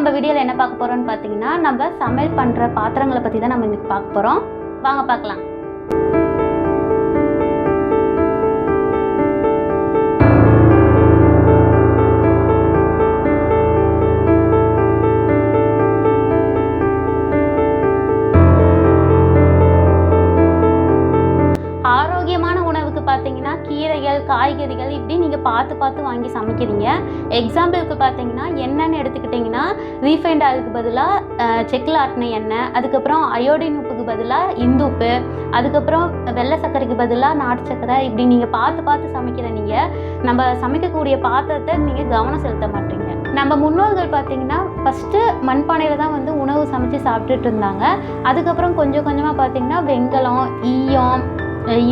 நம்ம வீடியோவில் என்ன பார்க்க போகிறோம்னு பார்த்தீங்கன்னா, நம்ம சமையல் பண்ணுற பாத்திரங்களை பற்றி தான் நம்ம இன்றைக்கி பார்க்க போகிறோம். வாங்க பார்க்கலாம். ஆரோக்கியமான உணவுக்கு பார்த்தீங்கன்னா கீரைகள், காய்கறிகள் இப்படி நீங்கள் பார்த்து வாங்கி சமைக்கிறீங்க. எக்ஸாம்பிளுக்கு பார்த்தீங்கன்னா எண்ணெய்னு எடுத்துக்கிட்டிங்கன்னா ரீஃபைண்ட் ஆயிலுக்கு பதிலாக செக்கில் ஆட்டின எண்ணெய், அதுக்கப்புறம் அயோடின் உப்புக்கு பதிலாக இந்துப்பு, அதுக்கப்புறம் வெள்ளை சர்க்கரைக்கு பதிலாக நாட்டு சர்க்கரை, இப்படி நீங்கள் பார்த்து சமைக்கிற நீங்கள் நம்ம சமைக்கக்கூடிய பாத்திரத்தை நீங்கள் கவனம் செலுத்த மாட்டீங்க. நம்ம முன்னோர்கள் பார்த்தீங்கன்னா ஃபஸ்ட்டு மண்பானையில் தான் வந்து உணவு சமைச்சு சாப்பிட்டுட்டு இருந்தாங்க. அதுக்கப்புறம் கொஞ்சம் கொஞ்சமாக பார்த்தீங்கன்னா வெண்கலம், ஈயம்,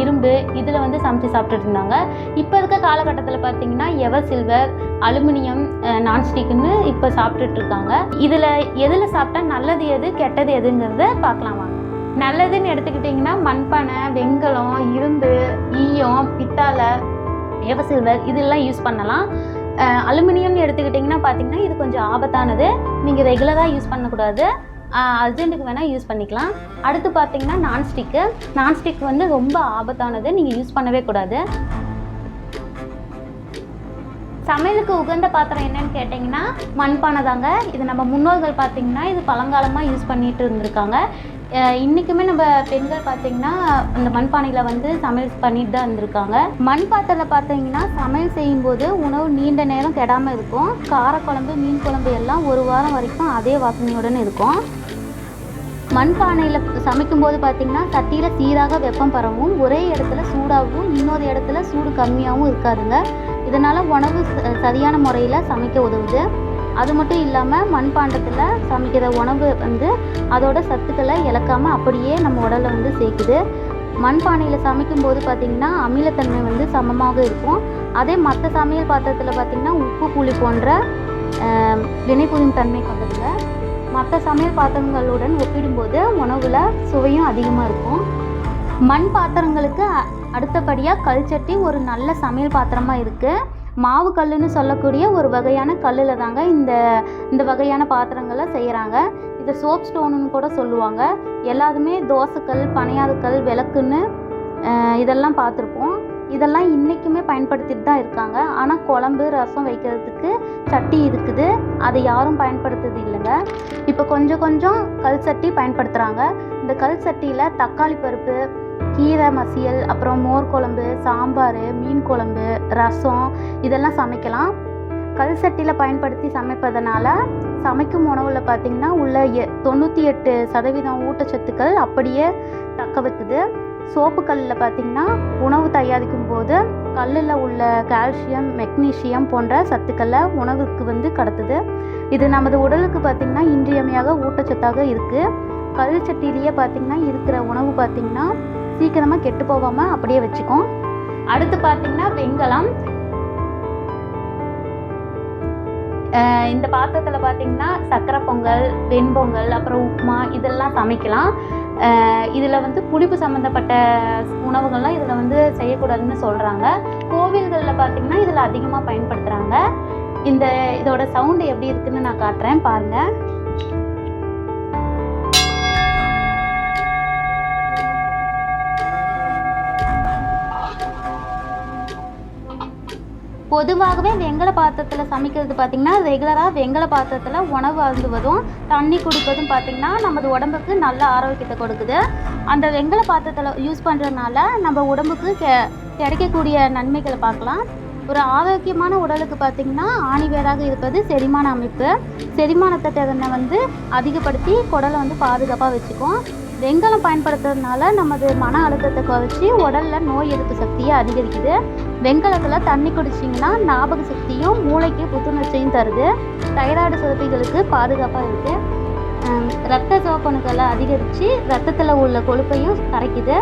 இரும்பு இதில் வந்து சமைச்சு சாப்பிட்டுட்டு இருந்தாங்க. இப்போ இருக்க காலகட்டத்தில் பார்த்தீங்கன்னா எவர் சில்வர், அலுமினியம், நான்ஸ்டிக்குன்னு இப்போ சாப்பிட்டுட்டு இருக்காங்க. இதில் எதில் சாப்பிட்டா நல்லது எது கெட்டது எதுங்கிறத பார்க்கலாம் வாங்க. நல்லதுன்னு எடுத்துக்கிட்டிங்கன்னா மண்பானை, வெண்கலம், இரும்பு, ஈயம், பித்தாளை, எவர் சில்வர் இதெல்லாம் யூஸ் பண்ணலாம். அலுமினியம்னு எடுத்துக்கிட்டிங்கன்னா பார்த்தீங்கன்னா இது கொஞ்சம் ஆபத்தானது, நீங்கள் ரெகுலராக யூஸ் பண்ணக்கூடாது, அர்ஜென்ட்டுக்கு வேணால் யூஸ் பண்ணிக்கலாம். அடுத்து பார்த்தீங்கன்னா நான்ஸ்டிக் வந்து ரொம்ப ஆபத்தானது, நீங்கள் யூஸ் பண்ணவே கூடாது. சமையலுக்கு உகந்த பாத்திரம் என்னன்னு கேட்டிங்கன்னா மண்பானை தாங்க. இது நம்ம முன்னோர்கள் பார்த்திங்கன்னா இது பழங்காலமாக யூஸ் பண்ணிட்டு இருந்திருக்காங்க. இன்றைக்குமே நம்ம பெண்கள் பார்த்திங்கன்னா அந்த மண்பானையில் வந்து சமையல் பண்ணிட்டு தான் இருந்திருக்காங்க. மண் பாத்திரத்தில் பார்த்தீங்கன்னா சமையல் செய்யும்போது உணவு நீண்ட நேரம் கெடாமல் இருக்கும். காரக்குழம்பு, மீன் குழம்பு எல்லாம் ஒரு வாரம் வரைக்கும் அதே வாசனையுடன் இருக்கும். மண்பானையில் சமைக்கும்போது பார்த்திங்கன்னா சட்டியில் சீராக வெப்பம் பரவும், ஒரே இடத்துல சூடாகவும் இன்னொரு இடத்துல சூடு கம்மியாகவும் இருக்காதுங்க. இதனால் உணவு சரியான முறையில் சமைக்க உதவுது. அது மட்டும் இல்லாமல் மண்பாண்டத்தில் சமைக்கிற உணவு வந்து அதோட சத்துக்களை இழக்காமல் அப்படியே நம்ம உடலை வந்து சேர்க்குது. மண்பானையில் சமைக்கும்போது பார்த்திங்கன்னா அமிலத்தன்மை வந்து சமமாக இருக்கும். அதே மற்ற சமையல் பாத்திரத்தில் பார்த்திங்கன்னா உப்பு, புளி போன்ற வினைபுரியும் தன்மை கொண்டதுங்க. மற்ற சமையல் பாத்திரங்களுடன் ஒப்பிடும்போது உணவில் சுவையும் அதிகமாக இருக்கும். மண் பாத்திரங்களுக்கு அடுத்தபடியாக கல் சட்டி ஒரு நல்ல சமையல் பாத்திரமாக இருக்குது. மாவு கல்லுன்னு சொல்லக்கூடிய ஒரு வகையான கல்லில் தாங்க இந்த வகையான பாத்திரங்களை செய்கிறாங்க. இதை சோப் ஸ்டோனுன்னு கூட சொல்லுவாங்க. எல்லாருமே தோசைக்கல், பனையாதுக்கல், விளக்குன்னு இதெல்லாம் பார்த்துருப்போம். இதெல்லாம் இன்றைக்குமே பயன்படுத்திட்டு தான் இருக்காங்க. ஆனால் குழம்பு, ரசம் வைக்கிறதுக்கு சட்டி இருக்குது, அதை யாரும் பயன்படுத்துறது இல்லைங்க. இப்போ கொஞ்சம் கல் சட்டி பயன்படுத்துகிறாங்க. இந்த கல் சட்டியில் தக்காளி பருப்பு, கீரை மசியல், அப்புறம் மோர் குழம்பு, சாம்பார், மீன் குழம்பு, ரசம் இதெல்லாம் சமைக்கலாம். கல் சட்டியில் பயன்படுத்தி சமைப்பதனால சமைக்கும் உணவில் பார்த்திங்கன்னா உள்ள 98% ஊட்டச்சத்துக்கள் அப்படியே தக்க வைக்குது. சோப்பு கல்லில் பார்த்திங்கன்னா உணவு தயாரிக்கும் போது கல்லில் உள்ள கால்சியம், மெக்னீசியம் போன்ற சத்துக்களை உணவுக்கு வந்து கடத்துது. இது நமது உடலுக்கு பார்த்திங்கன்னா இன்றியமையாக ஊட்டச்சத்தாக இருக்குது. கல் சட்டிலேயே பார்த்திங்கன்னா இருக்கிற உணவு பார்த்திங்கன்னா சீக்கிரமாக கெட்டு போகாமல் அப்படியே வச்சுக்கும். அடுத்து பார்த்திங்கன்னா வெண்கலம். இந்த பாத்திரத்தில் பார்த்திங்கன்னா சக்கரை பொங்கல், வெண்பொங்கல், அப்புறம் உப்புமா இதெல்லாம் சமைக்கலாம். இதில் வந்து புளிப்பு சம்மந்தப்பட்ட உணவுகள்லாம் இதில் வந்து செய்யக்கூடாதுன்னு சொல்கிறாங்க. கோவில்களில் பார்த்திங்கன்னா இதில் அதிகமாக பயன்படுத்துகிறாங்க. இதோட சவுண்டு எப்படி இருக்குதுன்னு நான் காட்டுறேன் பாருங்கள். பொதுவாகவே வெங்கல பாத்திரத்தில் சமைக்கிறது பார்த்திங்கன்னா ரெகுலராக வெங்கல பாத்திரத்தில் உணவு அருந்துவதும் தண்ணி குடிப்பதும் பார்த்திங்கன்னா நமது உடம்புக்கு நல்ல ஆரோக்கியத்தை கொடுக்குது. அந்த வெங்கல பாத்திரத்தில் யூஸ் பண்ணுறதுனால நம்ம உடம்புக்கு கிடைக்கக்கூடிய நன்மைகளை பார்க்கலாம். ஒரு ஆரோக்கியமான உடலுக்கு பார்த்திங்கன்னா ஆணிவேராக இருப்பது செரிமான அமைப்பு. செரிமானத்தை திறனை வந்து அதிகப்படுத்தி குடலை வந்து பாதுகாப்பாக வச்சுக்கும். வெண்கலம் பயன்படுத்துறதுனால நமது மன அழுத்தத்தை குறைச்சி உடலில் நோய் எதிர்ப்பு சக்தியை அதிகரிக்குது. வெண்கலத்தில் தண்ணி குடிச்சிங்கன்னா ஞாபக சக்தியும் மூளைக்கு புத்துணர்ச்சியும் தருது. தைராய்டு சுரப்பிகளுக்கு பாதுகாப்பாக இருக்குது. இரத்த சிவப்பணுக்களை அதிகரித்து ரத்தத்தில் உள்ள கொழுப்பையும் கரைக்குது.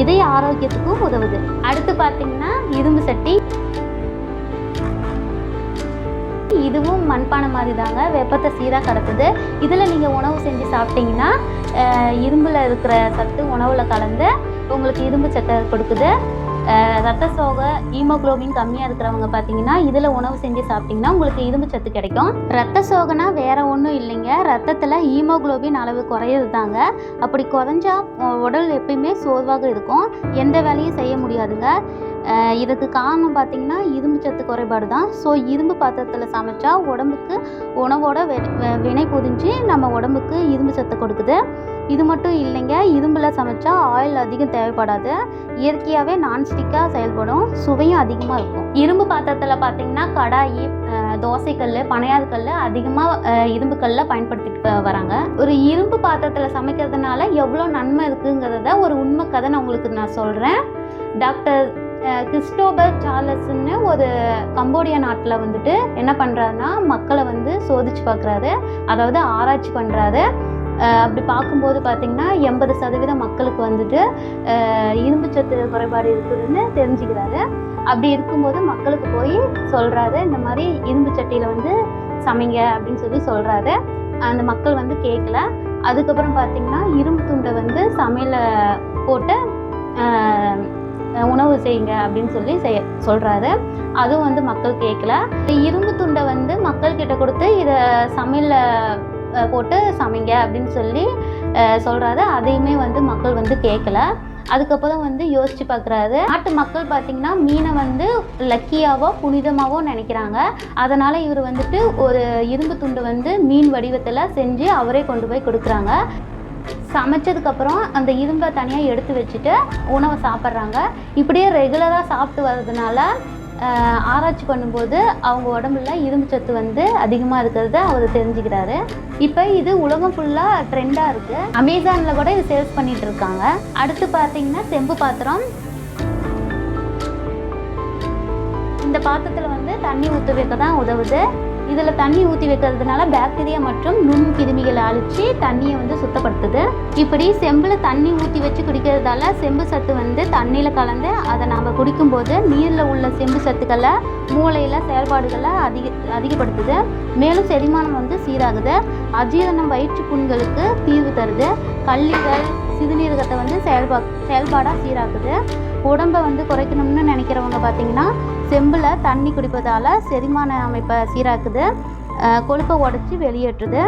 இதய ஆரோக்கியத்துக்கும் உதவுது. அடுத்து பார்த்திங்கன்னா இரும்பு சட்டி. இதுவும் மண்பானை மாதிரி தாங்க, வெப்பத்தை சீராக கடத்துது. இதில் நீங்கள் உணவு செஞ்சு சாப்பிட்டிங்கன்னா இரும்பில் இருக்கிற சத்து உணவில் கலந்து உங்களுக்கு இரும்பு சத்தை கொடுக்குது. ரத்த சோகை, ஹீமோகுளோபின் கம்மியாக இருக்கிறவங்க பார்த்தீங்கன்னா இதில் உணவு செஞ்சு சாப்பிட்டிங்கன்னா உங்களுக்கு இரும்பு சத்து கிடைக்கும். ரத்த சோகைனா வேறு ஒன்றும் இல்லைங்க, ரத்தத்தில் ஹீமோகுளோபின் அளவு குறையிறது தாங்க. அப்படி குறைஞ்சா உடல் எப்பயுமே சோர்வாக இருக்கும், எந்த வேலையும் செய்ய முடியாதுங்க. இதுக்கு காரணம் பார்த்திங்கன்னா இரும்பு சத்து குறைபாடு தான். ஸோ இரும்பு பாத்திரத்தில் சமைச்சா உடம்புக்கு உணவோட வினை புரிஞ்சு நம்ம உடம்புக்கு இரும்பு சத்து கொடுக்குது. இது மட்டும் இல்லைங்க, இரும்பில் சமைச்சா ஆயில் அதிகம் தேவைப்படாது, இயற்கையாகவே நான்ஸ்டிக்காக செயல்படும், சுவையும் அதிகமாக இருக்கும். இரும்பு பாத்திரத்தில் பார்த்திங்கன்னா கடாயி, தோசைக்கல், பனையாதுக்கல் அதிகமாக இரும்பு கல்ல பயன்படுத்திட்டு வராங்க. ஒரு இரும்பு பாத்திரத்தில் சமைக்கிறதுனால எவ்வளோ நன்மை இருக்குங்கிறத ஒரு உண்மை கதை நான் உங்களுக்கு நான் சொல்கிறேன். டாக்டர் கிறிஸ்டோபர் சார்லஸ்ன்னு ஒரு கம்போடியா நாட்டில் வந்துட்டு என்ன பண்ணுறாருன்னா மக்களை வந்து சோதிச்சு பார்க்குறாரு, அதாவது ஆராய்ச்சி பண்ணுறாரு. அப்படி பார்க்கும்போது பார்த்திங்கன்னா 80% மக்களுக்கு வந்துட்டு இரும்பு சத்து குறைபாடு இருக்குதுன்னு தெரிஞ்சுக்கிறாரு. அப்படி இருக்கும்போது மக்களுக்கு போய் சொல்கிறாரு, இந்த மாதிரி இரும்பு சட்டியில் வந்து சமைங்க அப்படின்னு சொல்லி சொல்கிறாரு. அந்த மக்கள் வந்து கேட்கல. அதுக்கப்புறம் பார்த்திங்கன்னா இரும்பு துண்டை வந்து சமையலில் போட்டு உணவு செய்யுங்க அப்படின்னு சொல்லி சொல்கிறாரு. அதுவும் வந்து மக்கள் கேட்கல. இரும்பு துண்டை வந்து மக்கள்கிட்ட கொடுத்து இதை சமையலில் போட்டு சமைங்க அப்படின்னு சொல்லி சொல்கிறாரு. அதையுமே வந்து மக்கள் வந்து கேட்கல. அதுக்கப்புறம் வந்து யோசித்து பார்க்குறாரு. நாட்டு மக்கள் பார்த்திங்கன்னா மீனை வந்து லக்கியாவோ புனிதமாகவோ நினைக்கிறாங்க. அதனால் இவர் வந்துட்டு ஒரு இரும்பு துண்டு வந்து மீன் வடிவத்தில் செஞ்சு அவரே கொண்டு போய் கொடுக்குறாங்க. சமைச்சதுக்கப்புறம் அந்த இரும்பை தனியாக எடுத்து வச்சுட்டு உணவை சாப்பிட்றாங்க. இப்படியே ரெகுலராக சாப்பிட்டு வர்றதுனால ஆராய்ச்சி பண்ணும்போது அவங்க உடம்புல இரும்பு சத்து வந்து அதிகமாக இருக்கிறத அவர் தெரிஞ்சுக்கிறாரு. இப்போ இது உலகம் ஃபுல்லாக ட்ரெண்டாக இருக்குது. அமேசானில் கூட இது சேல்ஸ் பண்ணிகிட்டு இருக்காங்க. அடுத்து பார்த்தீங்கன்னா செம்பு பாத்திரம். இந்த பாத்திரத்தில் வந்து தண்ணி ஊற்றி வைக்க தான் உதவுது. இதில் தண்ணி ஊற்றி வைக்கிறதுனால பாக்டீரியா மற்றும் நுண்கிருமிகளை அழித்து தண்ணியை வந்து சுத்தப்படுத்துது. இப்படி செம்பில் தண்ணி ஊற்றி வச்சு குடிக்கிறதால செம்பு சத்து வந்து தண்ணியில் கலந்து அதை நாம் குடிக்கும்போது நீரில் உள்ள செம்பு சத்துக்களை மூளையில் செயல்பாடுகளை அதிகப்படுத்துது. மேலும் செரிமானம் வந்து சீராகுது. அஜீரணம், வயிற்று புண்களுக்கு தீர்வு தருது. கல்லீரல், சிறுநீரகத்தை வந்து செயல்பாடாக சீராக்குது. உடம்பை வந்து குறைக்கணும்னு நினைக்கிறவங்க பார்த்திங்கன்னா செம்பில் தண்ணி குடிப்பதால் செரிமான அமைப்பை சீராக்குது, கொழுப்பை உடச்சி வெளியேற்றுது,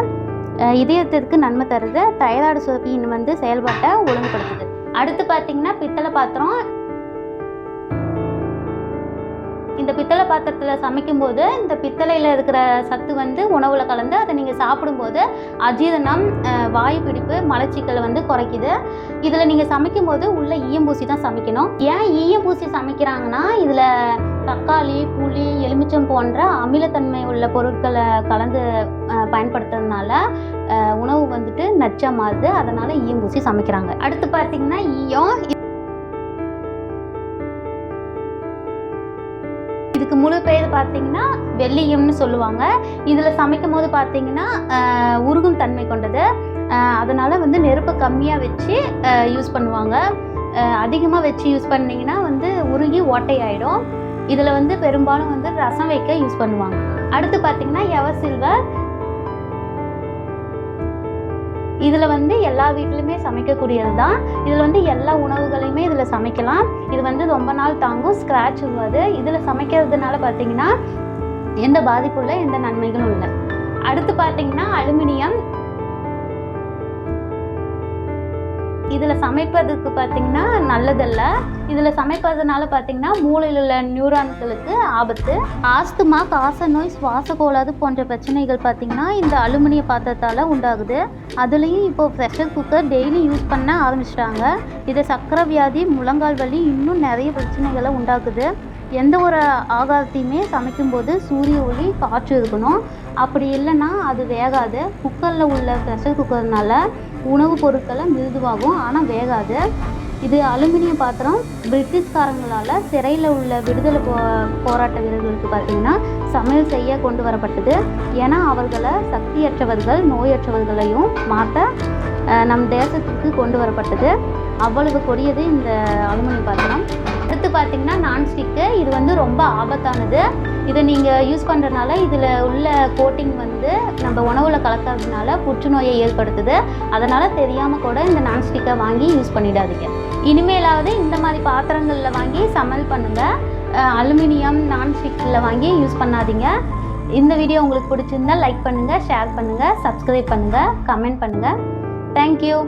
இதயத்திற்கு நன்மை தருது, தைராய்டு சுரப்பியின் வந்து செயல்பாட்டை ஒழுங்குபடுத்துது. அடுத்து பார்த்திங்கன்னா பித்தளை பாத்திரம். இந்த பித்தளை பாத்திரத்தில் சமைக்கும்போது இந்த பித்தளையில் இருக்கிற சத்து வந்து உணவில் கலந்து அதை நீங்கள் சாப்பிடும்போது அஜீரணம், வாயு பிடிப்பு, மலச்சிக்கலை வந்து குறைக்குது. இதில் நீங்கள் சமைக்கும்போது உள்ள ஈயம்பூசி தான் சமைக்கணும். ஏன் ஈயம்பூசி சமைக்கிறாங்கன்னா இதில் தக்காளி, புளி, எலுமிச்சம் போன்ற அமிலத்தன்மை உள்ள பொருட்களை கலந்து பயன்படுத்துறதுனால உணவு வந்துட்டு நச்சா மாறுது. அதனால் ஈயம்பூசி சமைக்கிறாங்க. அடுத்து பார்த்திங்கன்னா ஈயம். இதுக்கு முழு பெயர் பார்த்திங்கன்னா வெள்ளியம்னு சொல்லுவாங்க. இதில் சமைக்கும் போது பார்த்திங்கன்னா உருகும் தன்மை கொண்டது. அதனால் வந்து நெருப்பை கம்மியாக வச்சு யூஸ் பண்ணுவாங்க. அதிகமாக வச்சு யூஸ் பண்ணிங்கன்னா வந்து உருகி ஓட்டையாயிடும். இதில் வந்து பெரும்பாலும் வந்து ரசம் வைக்க யூஸ் பண்ணுவாங்க. அடுத்து பார்த்திங்கன்னா எவர் சில்வர். இதில் வந்து எல்லா வீட்லையுமே சமைக்கக்கூடியது தான். இதில் வந்து எல்லா உணவுகளையுமே இதில் சமைக்கலாம். இது வந்து ரொம்ப நாள் தாங்கும், ஸ்க்ராட்ச் உருவாது. இதில் சமைக்கிறதுனால பார்த்திங்கன்னா எந்த பாதிப்பும் இல்லை, எந்த நன்மைகளும் இல்லை. அடுத்து பார்த்திங்கன்னா அலுமினியம். இதில் சமைப்பதற்கு பார்த்திங்கன்னா நல்லதல்ல. இதில் சமைப்பதனால பார்த்திங்கன்னா மூளையில் உள்ள நியூரான்களுக்கு ஆபத்து. ஆஸ்துமா, காசநோய், சுவாச கோளாறு போன்ற பிரச்சனைகள் பார்த்திங்கன்னா இந்த அலுமினிய பாத்திரத்தால் உண்டாகுது. அதுலேயும் இப்போது ப்ரெஷர் குக்கர் டெய்லி யூஸ் பண்ண ஆரம்பிச்சிட்டாங்க. இது சக்கரை வியாதி, முழங்கால் வலி, இன்னும் நிறைய பிரச்சனைகளை உண்டாக்குது. எந்த ஒரு ஆகாரத்தையுமே சமைக்கும்போது சூரிய ஒளி, காற்று இருக்கணும். அப்படி இல்லைன்னா அது வேகாது. குக்கரில் உள்ள ப்ரெஷர் குக்கர்னால உணவுப் பொருட்களை மிருதுவாகும், ஆனால் வேகாது. இது அலுமினியம் பாத்திரம் பிரிட்டிஷ்காரங்களால் சிறையில் உள்ள விடுதலை போராட்ட வீரர்களுக்கு பார்த்திங்கன்னா சமையல் செய்ய கொண்டு வரப்பட்டது. ஏன்னா அவர்களை சக்தியற்றவர்கள், நோயற்றவர்களையும் மாற்ற நம் தேசத்துக்கு கொண்டு வரப்பட்டது. அவ்வளவு கொடியது இந்த அலுமினியம் பாத்திரம். அடுத்து பார்த்திங்கன்னா நான்ஸ்டிக்கு. இது வந்து ரொம்ப ஆபத்தானது. இதை நீங்கள் யூஸ் பண்ணுறதுனால இதில் உள்ள கோட்டிங் வந்து வந்து நம்ம உணவில் கலக்கிறதுனால புற்றுநோயை ஏற்படுத்துது. அதனால் தெரியாமல் கூட இந்த நான்ஸ்டிக்கை வாங்கி யூஸ் பண்ணிடாதீங்க. இனிமேலாவது இந்த மாதிரி பாத்திரங்களில் வாங்கி சமையல் பண்ணுங்கள். அலுமினியம் நான்ஸ்டிக்கில் வாங்கி யூஸ் பண்ணாதீங்க. இந்த வீடியோ உங்களுக்கு பிடிச்சிருந்தால் லைக் பண்ணுங்கள், ஷேர் பண்ணுங்கள், சப்ஸ்கிரைப் பண்ணுங்கள், கமெண்ட் பண்ணுங்கள். தேங்க்யூ.